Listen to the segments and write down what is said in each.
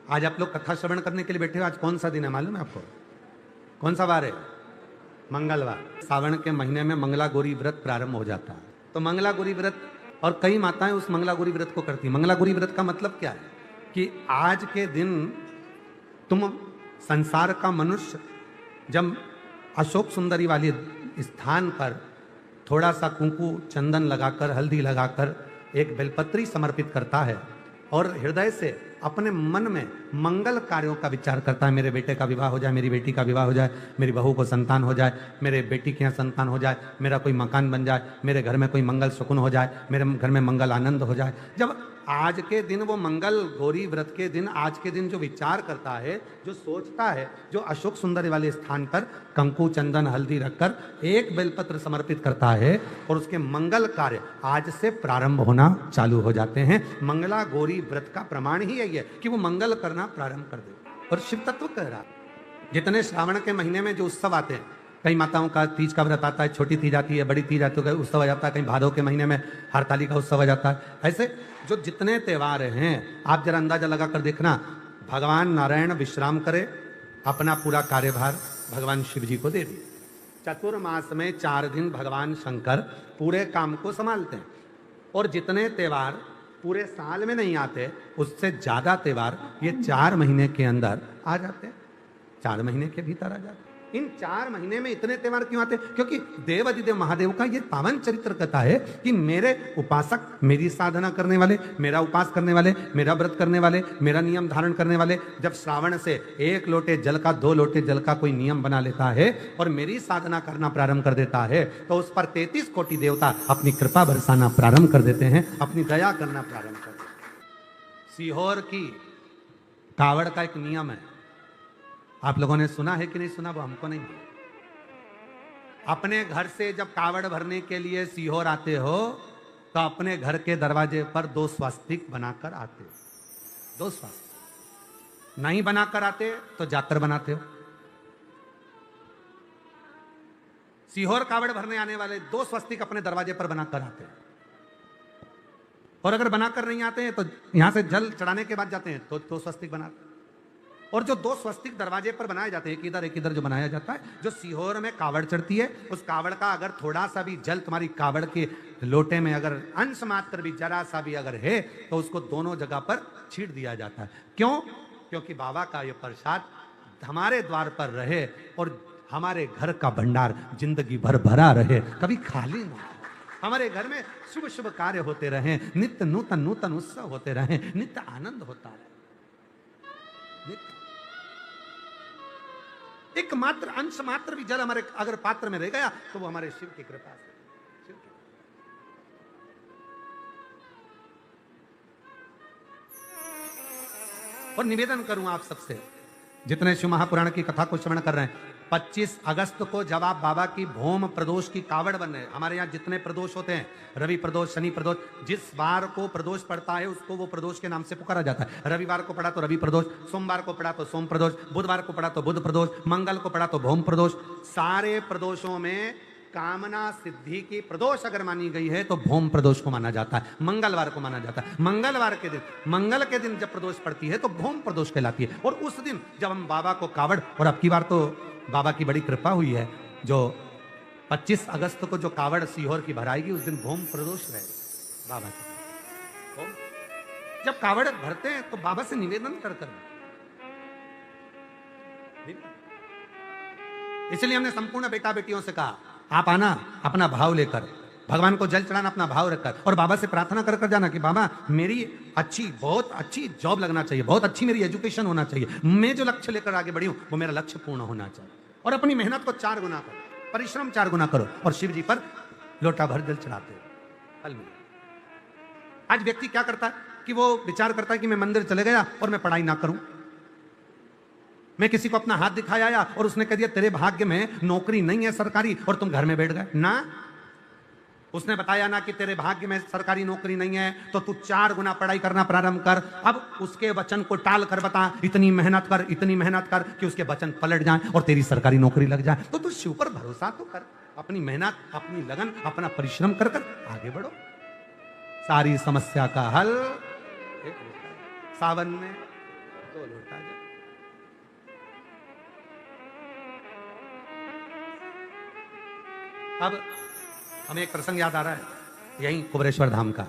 आज आप लोग कथा श्रवण करने के लिए बैठे हो। आज कौन सा दिन है मालूम है आपको? कौन सा वार है? मंगलवार। सावन के महीने में मंगला गौरी व्रत प्रारंभ हो जाता है। तो मंगला गौरी व्रत, और कई माताएं उस मंगला गौरी व्रत को करती। मंगला गौरी व्रत का मतलब क्या है कि आज के दिन तुम संसार का मनुष्य जब अशोक सुंदरी वाले स्थान पर थोड़ा सा कुंकू चंदन लगाकर, हल्दी लगाकर एक बेलपत्री समर्पित करता है और हृदय से अपने मन में मंगल कार्यों का विचार करता है। मेरे बेटे का विवाह हो जाए, मेरी बेटी का विवाह हो जाए, मेरी बहू को संतान हो जाए, मेरे बेटी के यहाँ संतान हो जाए, मेरा कोई मकान बन जाए, मेरे घर में कोई मंगल सुकुन हो जाए, मेरे घर में मंगल आनंद हो जाए। जब आज के दिन वो मंगल गौरी व्रत के दिन, आज के दिन जो विचार करता है, जो सोचता है, जो अशोक सुंदरी वाले स्थान पर कंकु चंदन हल्दी रखकर एक बेलपत्र समर्पित करता है और उसके मंगल कार्य आज से प्रारंभ होना चालू हो जाते हैं। मंगला गौरी व्रत का प्रमाण ही यही है कि वो मंगल करना प्रारंभ कर दे। और शिव तत्व कह रहा, जितने श्रावण के महीने में जो उत्सव आते हैं, कई माताओं का तीज का व्रत आता है, छोटी तीज आती है, बड़ी तीज आती है, उत्सव आ जाता है, कहीं भादव के महीने में हरताली का उत्सव आ जाता है। ऐसे जो जितने त्योहार हैं, आप जरा अंदाजा लगा कर देखना, भगवान नारायण विश्राम करे, अपना पूरा कार्यभार भगवान शिव जी को दे दिए। चतुर्मास में 4 दिन भगवान शंकर पूरे काम को संभालते हैं। और जितने त्योहार पूरे साल में नहीं आते, उससे ज्यादा त्योहार ये 4 महीने के अंदर आ जाते हैं। 4 महीने के भीतर आ जाते हैं। इन 4 महीने में इतने त्योहार क्यों आते? क्योंकि देव अधिदेव महादेव का ये पावन चरित्र कथा है कि मेरे उपासक, मेरी साधना करने वाले, मेरा उपास करने वाले, मेरा व्रत करने वाले, मेरा नियम धारण करने वाले, जब श्रावण से 1 लोटे जल का, 2 लोटे जल का कोई नियम बना लेता है और मेरी साधना करना प्रारंभ कर देता है, तो उस पर 33 कोटि देवता अपनी कृपा बरसाना प्रारंभ कर देते हैं, अपनी दया करना प्रारंभ कर देते हैं। सीहोर की कावड़ का एक नियम है, आप लोगों ने सुना है कि नहीं सुना, वो हमको नहीं। अपने घर से जब कावड़ भरने के लिए सीहोर आते हो तो अपने घर के दरवाजे पर 2 स्वास्तिक बनाकर आते हो। 2 स्वास्तिक नहीं बनाकर आते तो जातर बनाते हो। सीहोर कावड़ भरने आने वाले 2 स्वास्तिक अपने दरवाजे पर बनाकर आते हैं। और अगर बनाकर नहीं आते हैं तो यहां से जल चढ़ाने के बाद जाते हैं तो 2 स्वास्तिक बनाते हैं। और जो 2 स्वस्तिक दरवाजे पर बनाए जाते हैं, एक इधर जो बनाया जाता है, जो सीहोर में कावड़ चढ़ती है, उस कावड़ का अगर थोड़ा सा भी जल तुम्हारी कावड़ के लोटे में अगर अंश मात्र भी, जरा सा भी अगर है, तो उसको दोनों जगह पर छीट दिया जाता है। क्यों? क्योंकि बाबा का ये प्रसाद हमारे द्वार पर रहे और हमारे घर का भंडार जिंदगी भर भरा रहे, कभी खाली ना। हमारे घर में शुभ शुभ कार्य होते रहे, नित्य नूतन नूतन उत्सव होते रहे, नित्य आनंद होता रहे। एक मात्र अंश मात्र भी जल हमारे अगर पात्र में रह गया तो वो हमारे शिव की कृपा से। और निवेदन करूं आप सबसे, जितने शिव महापुराण की कथा को श्रवण कर रहे हैं, 25 अगस्त को जब आप बाबा की भौम प्रदोष की कावड़ बन रहे हैं, हमारे यहाँ जितने प्रदोष होते हैं, रवि प्रदोष, शनि प्रदोष, जिस बार को प्रदोष पड़ता है उसको वो प्रदोष के नाम से पुकारा जाता है। रविवार को पड़ा तो रवि प्रदोष, सोमवार को पड़ा तो सोम प्रदोष, बुधवार को पड़ा तो बुध प्रदोष, मंगल को पड़ा तो भौम प्रदोष। सारे प्रदोषों में कामना सिद्धि की प्रदोष अगर मानी गई है तो भौम प्रदोष को माना जाता है, मंगलवार को माना जाता है। मंगलवार के दिन, मंगल के दिन जब प्रदोष पड़ती है तो भौम प्रदोष कहलाती है। और उस दिन जब हम बाबा को कावड़, और अब की बार तो बाबा की बड़ी कृपा हुई है, जो 25 अगस्त को जो कावड़ सीहोर की भराएगी उस दिन भौम प्रदोष रहे बाबा की। जब कावड़ भरते हैं तो बाबा से निवेदन कर इसलिए हमने संपूर्ण बेटा बेटियों से कहा, आप आना अपना भाव लेकर, भगवान को जल चढ़ाना अपना भाव रखकर, और बाबा से प्रार्थना कर कर जाना कि बाबा मेरी अच्छी, बहुत अच्छी जॉब लगना चाहिए, बहुत अच्छी मेरी एजुकेशन होना चाहिए, मैं जो लक्ष्य लेकर आगे बढ़ी हूं वो मेरा लक्ष्य पूर्ण होना चाहिए। और अपनी मेहनत को 4 गुना करो, परिश्रम 4 गुना करो, और शिव जी पर लोटा भर जल चढ़ाते हो, फल मिलेगा। आज व्यक्ति क्या करता है कि वो विचार करता है कि मैं मंदिर चले गया और मैं पढ़ाई ना करूं, मैं किसी को अपना हाथ दिखाया और उसने कह दिया तेरे भाग्य में नौकरी नहीं है सरकारी और तुम घर में बैठ गए ना। उसने बताया ना कि तेरे भाग्य में सरकारी नौकरी नहीं है तो तू 4 गुना पढ़ाई करना प्रारंभ कर। अब उसके वचन को टाल कर बता, इतनी मेहनत कर, इतनी मेहनत कर कि उसके वचन पलट जाए और तेरी सरकारी नौकरी लग जाए। तो तू शिव पर भरोसा तो कर, अपनी मेहनत, अपनी लगन, अपना परिश्रम कर कर आगे बढ़ो। सारी समस्या का हल सावन में 2 लोटा जल। अब हमें एक प्रसंग याद आ रहा है यहीं कुबरेश्वर धाम का।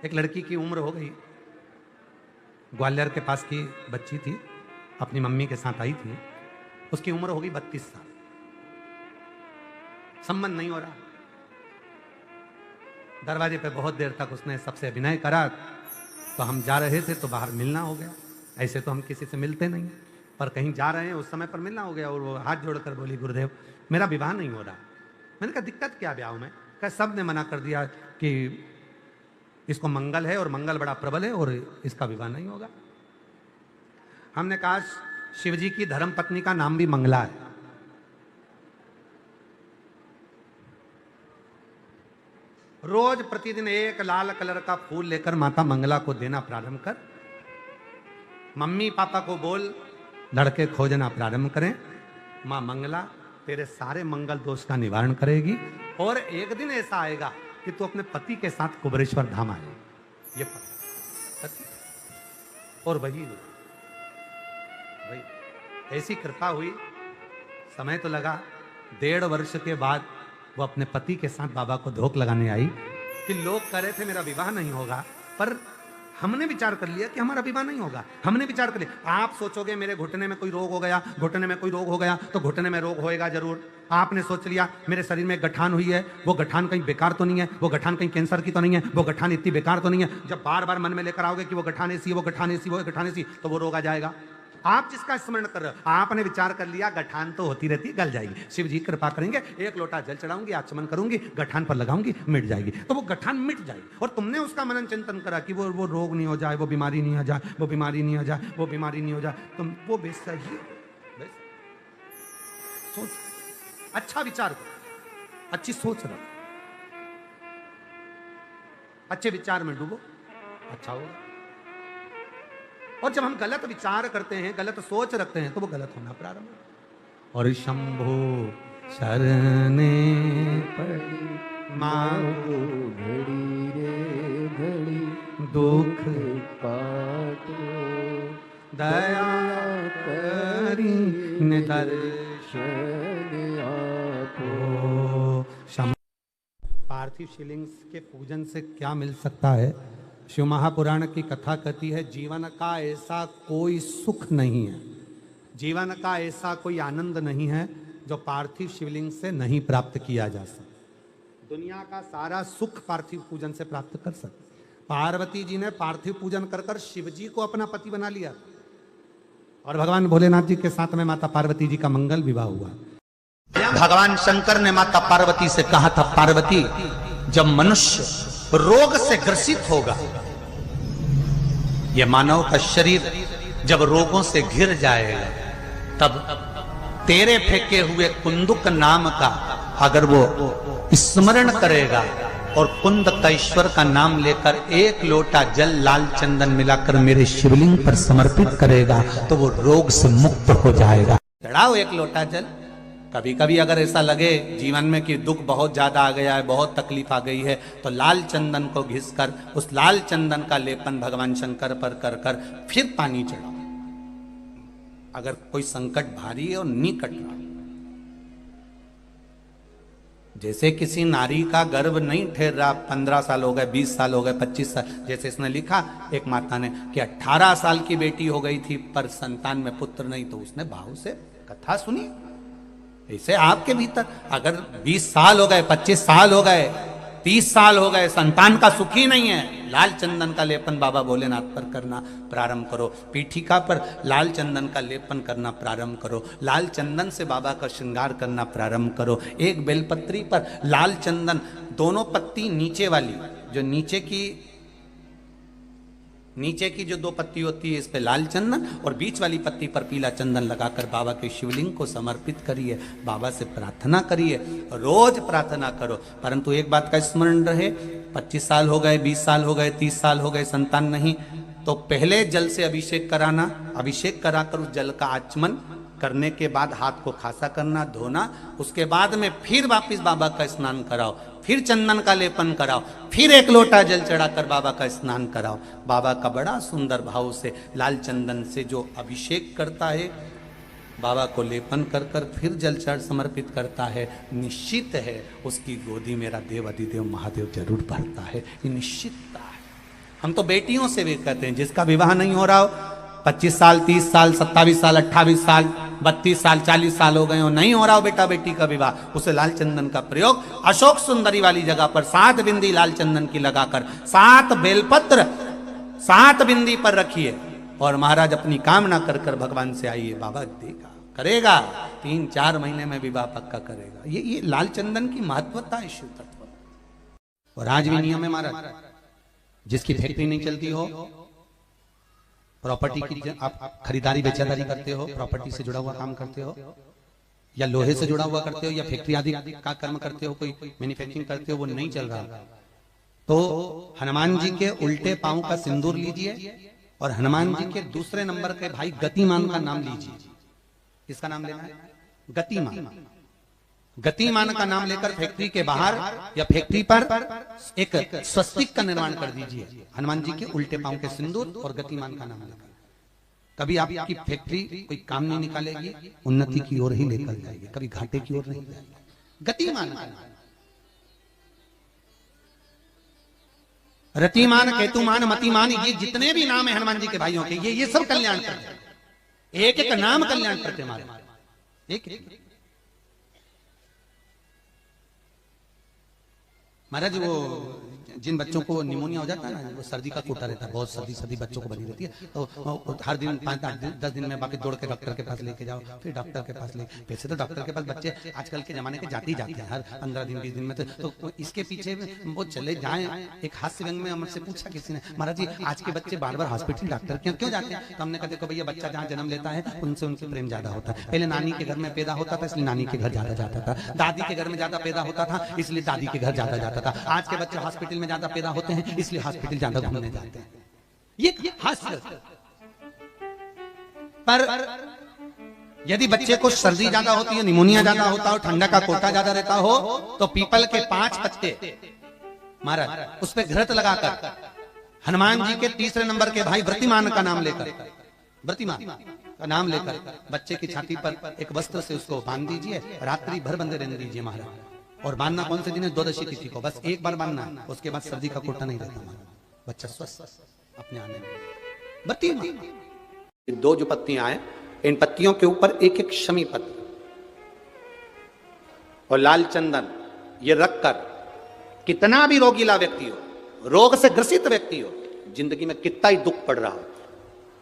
एक लड़की की उम्र हो गई, ग्वालियर के पास की बच्ची थी, अपनी मम्मी के साथ आई थी। उसकी उम्र हो गई 32 साल, संबंध नहीं हो रहा। दरवाजे पे बहुत देर तक उसने सबसे अभिनय करा, तो हम जा रहे थे तो बाहर मिलना हो गया। ऐसे तो हम किसी से मिलते नहीं, पर कहीं जा रहे हैं उस समय पर मिलना हो गया। और वो हाथ जोड़कर बोली, गुरुदेव मेरा विवाह नहीं हो रहा। मैंने कहा दिक्कत क्या ब्याह में? कहा सब ने मना कर दिया कि इसको मंगल है और मंगल बड़ा प्रबल है और इसका विवाह नहीं होगा। हमने कहा शिवजी की धर्म पत्नी का नाम भी मंगला है। रोज प्रतिदिन एक लाल कलर का फूल लेकर माता मंगला को देना प्रारंभ कर। मम्मी पापा को बोल लड़के खोजना प्रारंभ करें। मां मंगला तेरे सारे मंगल दोष का निवारण करेगी और एक दिन ऐसा आएगा कि तू अपने पति के साथ कुबरेश्वर धाम आए। ये पति और वही ऐसी कृपा हुई। समय तो लगा, 1.5 वर्ष के बाद वो अपने पति के साथ बाबा को धोख लगाने आई कि लोग कह रहे थे मेरा विवाह नहीं होगा, पर हमने विचार कर लिया कि हमारा विवाह नहीं होगा। हमने विचार कर लिया। आप सोचोगे मेरे घुटने में कोई रोग हो गया, घुटने में कोई रोग हो गया तो घुटने में रोग होएगा जरूर। आपने सोच लिया मेरे शरीर में गठान हुई है, वो गठान कहीं बेकार तो नहीं है, वो गठान कहीं कैंसर की तो नहीं है, वो गठान इतनी बेकार तो नहीं है। जब बार बार मन में लेकर आओगे कि वो गठान ऐसी है, वो गठान ऐसी, वो गठान ऐसी, तो वो रोग आ जाएगा। आप जिसका स्मरण कर रहे हो, आपने विचार कर लिया गठान तो होती रहती है, गल जाएगी। शिव जी कृपा करेंगे, 1 लोटा जल चढ़ाऊंगी, आचमन करूंगी, गठान पर लगाऊंगी, मिट जाएगी। तो वो गठान मिट जाएगी। और तुमने उसका मनन चिंतन करा कि वो रोग नहीं हो जाए, वो बीमारी नहीं आ जाए, वो बीमारी नहीं आ जाए, वो बीमारी नहीं हो जाए। तुम वो बेसही सोच, अच्छा विचार करो, अच्छी सोच रखो, अच्छे विचार में डूबो, अच्छा होगा। और जब हम गलत विचार करते हैं, गलत सोच रखते हैं, तो वो गलत होना प्रारंभ होता। और शंभो शरणे पड़ी मांगो घड़ी रे घड़ी, दुख काटो दया करी दर्शन आपो। पार्थिव शिवलिंग के पूजन से क्या मिल सकता है? शिव महापुराण की कथा कहती है जीवन का ऐसा कोई सुख नहीं है, जीवन का ऐसा कोई आनंद नहीं है जो पार्थिव शिवलिंग से नहीं प्राप्त किया जा सकता। दुनिया का सारा सुख पार्थिव पूजन से प्राप्त कर सकते। पार्वती जी ने पार्थिव पूजन कर कर शिव जी को अपना पति बना लिया और भगवान भोलेनाथ जी के साथ में माता पार्वती जी का मंगल विवाह हुआ। भगवान शंकर ने माता पार्वती से कहा था, पार्वती जब मनुष्य रोग से ग्रसित होगा, यह मानव का शरीर जब रोगों से घिर जाएगा, तब तेरे फेंके हुए कुंदुक नाम का अगर वो स्मरण करेगा और कुंदकेश्वर का नाम लेकर 1 लोटा जल लाल चंदन मिलाकर मेरे शिवलिंग पर समर्पित करेगा, तो वो रोग से मुक्त हो जाएगा। चढ़ाओ 1 लोटा जल। कभी कभी अगर ऐसा लगे जीवन में कि दुख बहुत ज्यादा आ गया है, बहुत तकलीफ आ गई है, तो लाल चंदन को घिसकर उस लाल चंदन का लेपन भगवान शंकर पर कर कर फिर पानी चढ़ाओ। अगर कोई संकट भारी है और निकट रहा, जैसे किसी नारी का गर्भ नहीं ठहर रहा, 15 साल हो गए, 20 साल हो गए, 25 साल, जैसे इसने लिखा एक माता ने कि 18 साल की बेटी हो गई थी पर संतान में पुत्र नहीं, तो उसने भाव से कथा सुनी। ऐसे आपके भीतर अगर 20 साल हो गए, 25 साल हो गए, 30 साल हो गए, संतान का सुख ही नहीं है, लाल चंदन का लेपन बाबा भोलेनाथ पर करना प्रारंभ करो। पीठिका पर लाल चंदन का लेपन करना प्रारंभ करो। लाल चंदन से बाबा का श्रृंगार करना प्रारंभ करो। एक बेलपत्री पर लाल चंदन, दोनों पत्ती नीचे वाली, जो नीचे की जो 2 पत्ती होती है, इस पे लाल चंदन और बीच वाली पत्ती पर पीला चंदन लगाकर बाबा के शिवलिंग को समर्पित करिए। बाबा से प्रार्थना करिए, रोज प्रार्थना करो। परंतु एक बात का स्मरण रहे, 25 साल हो गए, 20 साल हो गए, 30 साल हो गए, संतान नहीं, तो पहले जल से अभिषेक कराना, अभिषेक कराकर उस जल का आचमन करने के बाद हाथ को खासा करना, धोना, उसके बाद में फिर वापिस बाबा का स्नान कराओ, फिर चंदन का लेपन कराओ, फिर एक लोटा जल चढ़ाकर बाबा का स्नान कराओ। बाबा का बड़ा सुंदर भाव से लाल चंदन से जो अभिषेक करता है, बाबा को लेपन कर कर फिर जल चढ़ समर्पित करता है, निश्चित है उसकी गोदी मेरा देव अधिदेव महादेव जरूर भरता है। ये निश्चितता है। हम तो बेटियों से भी कहते हैं, जिसका विवाह नहीं हो रहा हो, 25 साल 30 साल 27 साल 28 साल 32 साल 40 साल हो गए हो, नहीं हो रहा हो बेटा बेटी का विवाह, उसे लाल चंदन का प्रयोग अशोक सुंदरी वाली जगह पर 7 बिंदी लाल चंदन की लगाकर 7 बेलपत्र 7 बिंदी पर रखिए और महाराज अपनी कामना कर कर भगवान से आइए, बाबा देगा, करेगा, 3-4 महीने में विवाह पक्का करेगा। ये लाल चंदन की महत्वता है शिव तत्व। और आज भी नियम है महाराज, जिसकी फैक्ट्री नहीं चलती हो, प्रॉपर्टी की आप खरीदारी बेचादारी करते हो, प्रॉपर्टी से जुड़ा हुआ काम करते हो, या लोहे से जुड़ा हुआ करते हो, या फैक्ट्री आदि का कर्म करते हो, कोई मैन्युफैक्चरिंग करते हो, वो नहीं चल रहा, तो हनुमान जी के उल्टे पांव का सिंदूर लीजिए और हनुमान जी के दूसरे नंबर के भाई गतिमान का नाम लीजिए। किसका नाम लेना है? गतिमान। गतिमान का नाम लेकर फैक्ट्री के बाहर या फैक्ट्री पर एक स्वस्तिक का निर्माण कर दीजिए, हनुमान जी के उल्टे पांव के सिंदूर और गतिमान का नाम लेकर। कभी आपकी फैक्ट्री कोई काम नहीं निकालेगी, उन्नति की ओर ही लेकर जाएगी, कभी घाटे की ओर नहीं जाएगी। गतिमान का नाम, रतिमान, केतुमान, मतिमान, ये जितने भी नाम है हनुमान जी के भाइयों के, ये सब कल्याण करते हैं। एक एक नाम कल्याण करते हमारे, एक एक। महाराज वो जिन बच्चों को निमोनिया हो जाता है ना, वो सर्दी का कोटा रहता है, बहुत सर्दी बच्चों को बनी रहती है, तो हर दिन 5-10 दिन में बाकी दौड़ के डॉक्टर के पास लेके जाओ, फिर डॉक्टर के पास ले। वैसे तो डॉक्टर के पास बच्चे आजकल के जमाने के जाते ही जाते हैं, हर 15 दिन 20 दिन में, तो इसके पीछे वो चले जाए। एक हास्य व्यंग में हमसे पूछा किसी ने, महाराज जी आज के बच्चे बार बार हॉस्पिटल डॉक्टर क्यों जाते हैं? तो हमने कहा देखो भैया, बच्चा जहाँ जन्म लेता है उनसे उनसे प्रेम ज्यादा होता है। पहले नानी के घर में पैदा होता था, इसलिए नानी के घर ज्यादा जाता था, दादी के घर में ज्यादा पैदा होता था, इसलिए दादी के घर ज्यादा जाता था। आज के बच्चे हॉस्पिटल में ज्यादा पैदा होते हैं, इसलिए हॉस्पिटल ज्यादा घूमने जाते हैं। ये हास्य। पर यदि बच्चे को सर्दी ज्यादा होती है, निमोनिया ज्यादा होता हो, ठंडा का कोटा ज्यादा रहता हो, तो पीपल के 5 पत्ते महाराज उस पर घृत लगाकर हनुमान जी के तीसरे नंबर के भाई व्रतिमान का नाम लेकर, व्रतिमान का नाम लेकर बच्चे की छाती पर एक वस्त्र से उसको बांध दीजिए, रात्रि भर बंधे रहने दीजिए महाराज। और बांधना कौन से दिन है? 12 तिथि को, बस एक बार बांधना, उसके बाद सर्दी का कोटा नहीं रहता, बच्चा स्वस्थ अपने आने में। बत्ती 2 जो पत्तियां हैं, इन पत्तियों के ऊपर एक एक शमी पत्र और लाल चंदन ये रखकर, कितना भी रोगीला व्यक्ति हो, रोग से ग्रसित व्यक्ति हो, जिंदगी में कितना ही दुख पड़ रहा हो,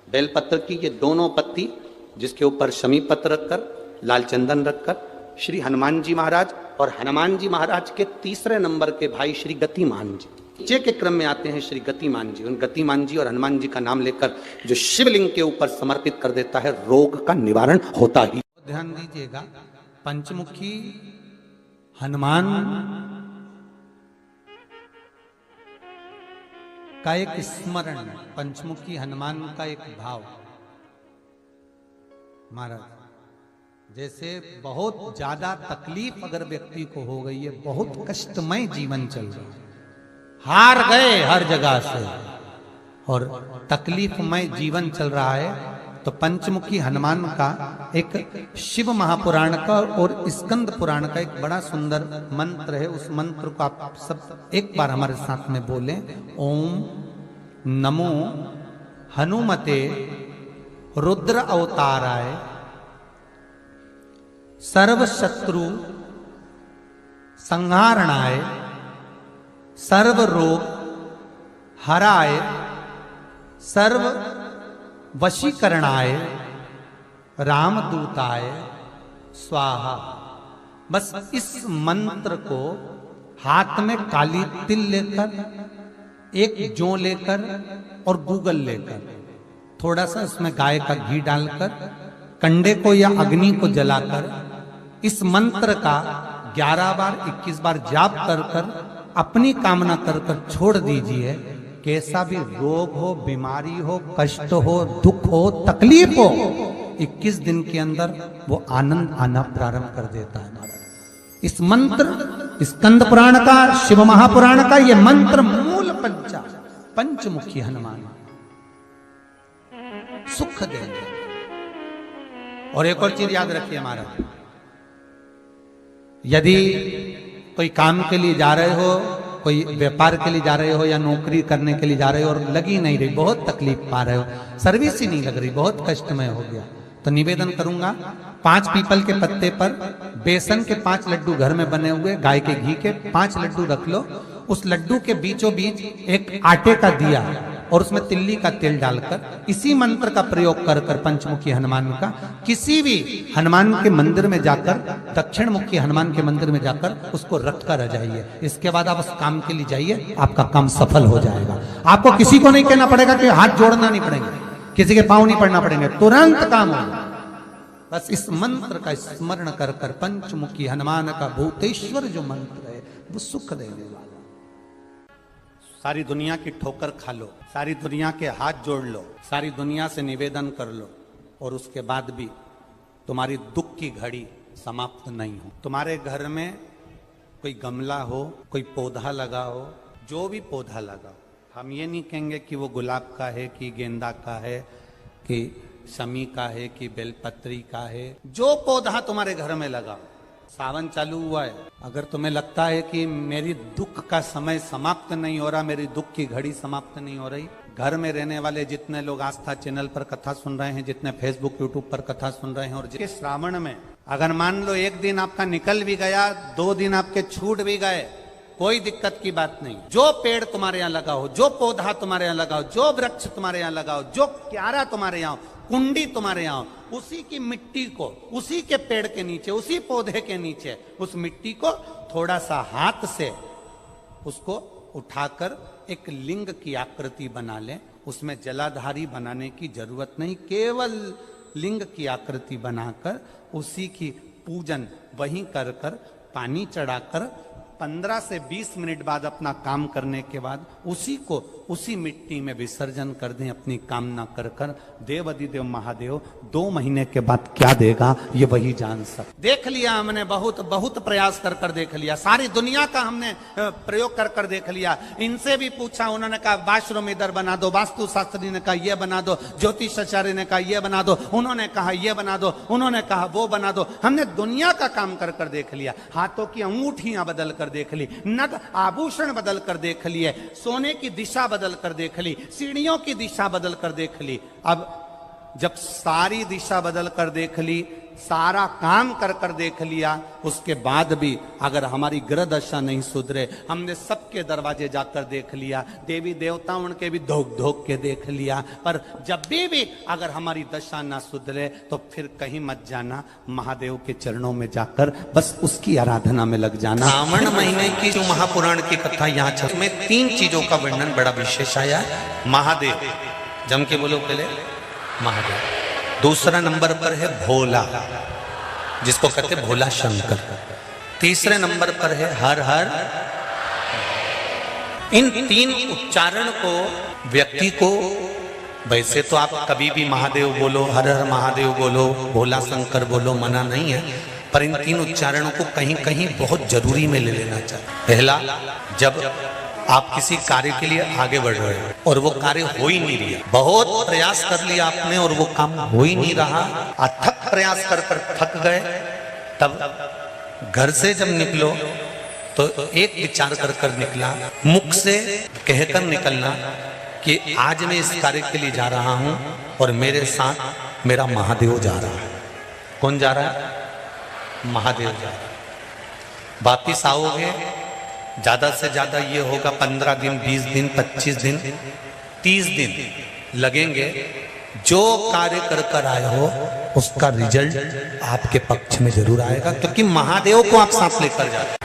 बेलपत्र की ये दोनों पत्ती जिसके ऊपर शमी पत्र रखकर, लाल चंदन रखकर, श्री हनुमान जी महाराज और हनुमान जी महाराज के तीसरे नंबर के भाई श्री गतिमान जी, नीचे के क्रम में आते हैं श्री गतिमान जी। उन गतिमान जी और हनुमान जी का नाम लेकर जो शिवलिंग के ऊपर समर्पित कर देता है, रोग का निवारण होता ही। ध्यान दीजिएगा, पंचमुखी हनुमान का एक स्मरण, पंचमुखी हनुमान का एक भाव। महाराज जैसे बहुत ज्यादा तकलीफ अगर व्यक्ति को हो गई है, बहुत कष्टमय जीवन चल रहा है, हार गए हर जगह से और तकलीफमय जीवन चल रहा है, तो पंचमुखी हनुमान का एक शिव महापुराण का और स्कंद पुराण का एक बड़ा सुंदर मंत्र है। उस मंत्र को आप सब एक बार हमारे साथ में बोलें। ओम नमो हनुमते रुद्र अवताराय सर्व शत्रु संहारणाय सर्व रोग हराय सर्व वशीकरणाय रामदूताय स्वाहा। बस इस मंत्र को हाथ में काली तिल लेकर, एक जौ लेकर और गूगल लेकर, थोड़ा सा उसमें गाय का घी डालकर, कंडे को या अग्नि को जलाकर इस मंत्र का 11 बार 21 बार जाप कर कर अपनी कामना कर कर छोड़ दीजिए। कैसा भी रोग हो, बीमारी हो, कष्ट हो, दुख हो, तकलीफ हो, 21 दिन के अंदर वो आनंद आना प्रारंभ कर देता है। इस मंत्र स्कंद पुराण का, शिव महापुराण का ये मंत्र मूल पंचमुखी हनुमान सुख देंगे। और एक और चीज याद रखिए हमारा, यदि कोई काम के लिए जा रहे हो, कोई व्यापार के लिए जा रहे हो या नौकरी करने के लिए जा रहे हो और लगी नहीं रही, बहुत तकलीफ पा रहे हो, सर्विस ही नहीं लग रही, बहुत कष्टमय हो गया, तो निवेदन करूंगा 5 पीपल के पत्ते पर बेसन के 5 लड्डू घर में बने हुए, गाय के घी के 5 लड्डू रख लो, उस लड्डू के बीचों बीच एक आटे का दिया और उसमें तिल्ली का तेल डालकर इसी मंत्र का प्रयोग कर कर पंचमुखी हनुमान का किसी भी हनुमान के मंदिर में जाकर, दक्षिण मुखी हनुमान के मंदिर में जाकर उसको रख कर आ जाइए। इसके बाद आप उस काम के लिए जाइए, आपका काम सफल हो जाएगा। आपको किसी को नहीं कहना पड़ेगा कि हाथ जोड़ना नहीं पड़ेंगे, किसी के पांव नहीं पड़ना पड़ेंगे, तुरंत काम होगा। बस इस मंत्र का स्मरण कर कर पंचमुखी हनुमान का भूतेश्वर जो मंत्र है वो सुख देने वाला। सारी दुनिया की ठोकर खा लो, सारी दुनिया के हाथ जोड़ लो, सारी दुनिया से निवेदन कर लो और उसके बाद भी तुम्हारी दुख की घड़ी समाप्त नहीं हो। तुम्हारे घर में कोई गमला हो, कोई पौधा लगा हो, जो भी पौधा लगा हो, हम ये नहीं कहेंगे कि वो गुलाब का है कि गेंदा का है कि शमी का है कि बेलपत्री का है, जो पौधा तुम्हारे घर में लगा। सावन चालू हुआ है, अगर तुम्हें लगता है कि मेरी दुख का समय समाप्त नहीं हो रहा, मेरी दुख की घड़ी समाप्त नहीं हो रही, घर में रहने वाले जितने लोग आस्था चैनल पर कथा सुन रहे हैं, जितने फेसबुक यूट्यूब पर कथा सुन रहे हैं, और जिसके श्रावण में अगर मान लो एक दिन आपका निकल भी गया, 2 दिन आपके छूट भी गए, कोई दिक्कत की बात नहीं। जो पेड़ तुम्हारे यहाँ लगा हो, जो पौधा तुम्हारे यहाँ लगा हो, जो वृक्ष तुम्हारे यहाँ लगा हो, जो क्यारा तुम्हारे यहाँ, कुंडी तुम्हारे यहाँ, उसी की मिट्टी को, उसी के पेड़ के नीचे, उसी पौधे के नीचे, उस मिट्टी को थोड़ा सा हाथ से उसको उठाकर एक लिंग की आकृति बना लें। उसमें जलाधारी बनाने की जरूरत नहीं, केवल लिंग की आकृति बनाकर उसी की पूजन वहीं कर कर पानी चढ़ाकर 15 से 20 मिनट बाद अपना काम करने के बाद उसी को उसी मिट्टी में विसर्जन कर दें, अपनी कामना कर कर। देव अधिदेव महादेव 2 महीने के बाद क्या देगा ये वही जान सकते। देख लिया हमने, बहुत बहुत प्रयास कर कर देख लिया, सारी दुनिया का हमने प्रयोग कर कर देख लिया। इनसे भी पूछा, उन्होंने कहा वाशरूम इधर बना दो, वास्तु शास्त्री ने कहा ये बना दो, ज्योतिष आचार्य ने कहा ये बना दो, उन्होंने कहा ये बना दो, उन्होंने कहा वो बना दो। हमने दुनिया का काम कर कर देख लिया, हाथों की अंगूठियां बदल कर देख ली, नग आभूषण बदल कर देख लिए, सोने की दिशा बदल कर देख ली, सीढ़ियों की दिशा बदल कर देख ली। अब जब सारी दिशा बदल कर देख ली, सारा काम कर कर देख लिया, उसके बाद भी अगर हमारी ग्रह दशा नहीं सुधरे, हमने सबके दरवाजे जाकर देख लिया, देवी देवता उनके भी धोक धोक के देख लिया, पर जब भी अगर हमारी दशा ना सुधरे तो फिर कहीं मत जाना, महादेव के चरणों में जाकर बस उसकी आराधना में लग जाना। श्रावण महीने की जो महापुराण की कथा यहाँ चल में 3 चीजों का वर्णन बड़ा विशेष आया है। महादेव, जम के बोलो पहले महादेव। दूसरा नंबर पर है भोला, जिसको कहते भोला शंकर। तीसरे नंबर पर है हर हर। इन 3 उच्चारण को व्यक्ति को, वैसे तो आप कभी भी महादेव बोलो, हर हर महादेव बोलो, भोला शंकर बोलो, मना नहीं है, पर इन 3 उच्चारणों को कहीं कहीं बहुत जरूरी में ले लेना चाहिए। पहला, जब आप किसी कार्य के लिए आगे बढ़ रहे हो और वो कार्य हो ही नहीं रहा, बहुत प्रयास कर लिया आपने और वो काम हो ही नहीं रहा, अथक प्रयास कर कर थक गए, तब घर से जब निकलो तो एक विचार कर कर निकला, मुख से कहकर निकलना कि आज मैं इस कार्य के लिए जा रहा हूं और मेरे साथ मेरा महादेव जा रहा है। कौन जा रहा है? महादेव जा रहा है। वापिस आओगे, ज्यादा से ज्यादा ये होगा 15 दिन, 20 दिन, 25 दिन, 30 दिन लगेंगे। जो कार्य कर कर आए हो उसका रिजल्ट आपके पक्ष में जरूर आएगा, क्योंकि महादेव को आप साथ लेकर जाते हैं।